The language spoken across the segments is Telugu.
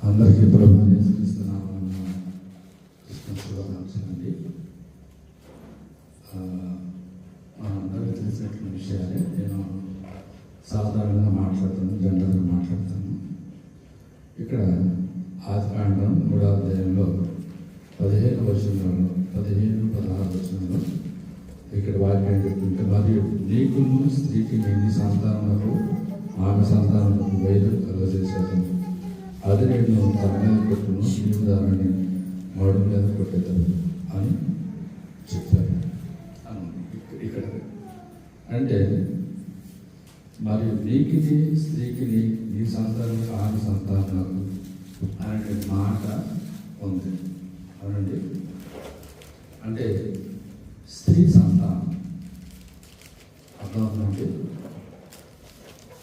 అందరికీ ప్రభుత్వం చేసుకొస్తున్నామన్న క్రిస్మస్ శుభాకాంక్షలండి. మనందరికీ తెలిసినటువంటి విషయాలే. నేను సాధారణంగా మాట్లాడుతాను, జనరల్గా మాట్లాడతాను. ఇక్కడ ఆదికాండం 3వ అధ్యాయంలో 15 వచనంలో 15-16 వచనంలో ఇక్కడ వాక్యం చెప్తుంటే, మరియు నీకును స్త్రీకి నీ సంతానములకు ఆమె సంతానములకు వైద్యం కలుగజేశాను, అది నేను తన మీద కొట్టును, నీవు దానిని మడు మీద కొట్టేతాను అని చెప్పారు. ఇక్కడ అంటే మరియు నీకిని స్త్రీకిని నీ సంతానం ఆమె సంతానాలు అనే మాట ఉంది. అవునండి, అంటే స్త్రీ సంతానం అర్థమవుతుందండి.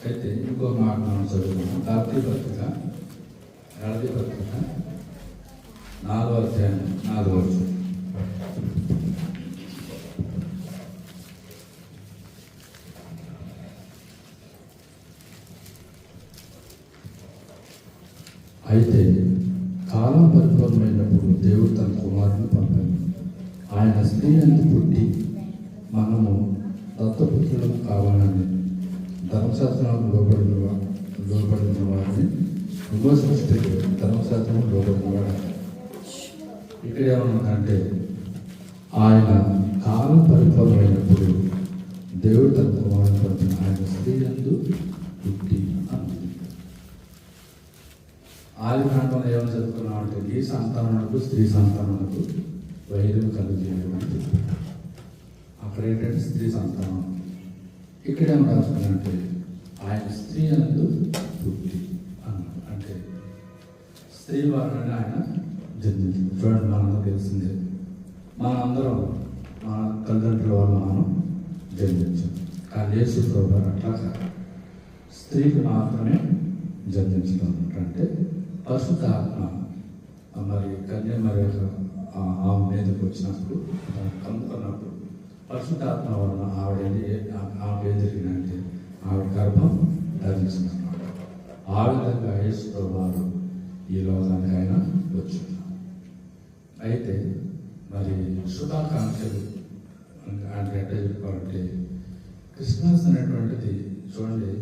అయితే ఇంకో మాట మనం చదువుకున్నాం. గాలాతీ పత్రిక 4వ అధ్యాయం 4వ వచనం. అయితే కాలం పరిపూర్ణమైనప్పుడు దేవుడు తన కుమారుని పంపాడు. ఆయన స్త్రీ అందు పుట్టి మనము దత్తపుత్రులకు కావాలని ధర్మశాస్త్రాలకు లోబడిన వారిని విమోచించే ధర్మశాస్త్రం లోబడిన వాడు. ఇక్కడ ఏమన్నాడంటే, ఆయన కాలం పరిపూర్ణమైనప్పుడు దేవుడు తన కుమారుని పంపిన ఆయన స్త్రీ అందు పుట్టి అన్నది. ఆది కాండంలో ఏమని చదువుకున్నామంటే, ఈ సంతానములకు స్త్రీ సంతానములకు వైద్యం కలుగజేయమని చెప్పారు. అక్కడ ఏంటంటే స్త్రీ సంతానం. ఇక్కడ ఏం రాసుకున్నారంటే, ఆయన స్త్రీ అందు పుట్టి అన్నాడు. అంటే స్త్రీ వారిని ఆయన జన్మించింది. చూడండి, మనందరూ తెలిసిందే, మనందరం మన తల్లిదండ్రుల వల్ల మనం జన్మించాం. కానీ యేసు ప్రభువు అట్లా కాదు, స్త్రీకి మాత్రమే జన్మించడం. అంటే పరిశుద్ధ ఆత్మ మరి కన్య మరి ఆమె మీదకి వచ్చినప్పుడు, కనుక్కున్నప్పుడు పరిశుద్ధ ఆత్మ వలన ఆవిడ ఏం జరిగిందంటే ఆవిడ గర్భం ధరించినమాట. ఆ విధంగా యేసు ప్రభువు ఈ లోకానికి ఆయన వచ్చినారు. అయితే మరి శుభాకాంక్షలు అంటే ఎట్లా చెప్పుకోవాలంటే, క్రిస్మస్ అనేటువంటిది చూడండి,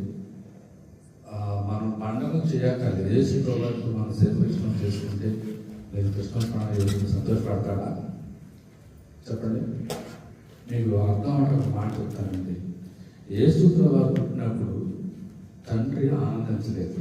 మనం పండుగ చేయక్కర్లేదు. యేసు ప్రభువుకు మనం సెలబ్రేషన్ చేసుకుంటే లేదు క్రిస్మస్ పండుగ సంతోషపడతాడా? చెప్పండి. మీకు అర్థం అంటే ఒక మాట చెప్తానండి. యేసు ప్రభువు పుట్టినప్పుడు తండ్రి ఆనందించలేదు.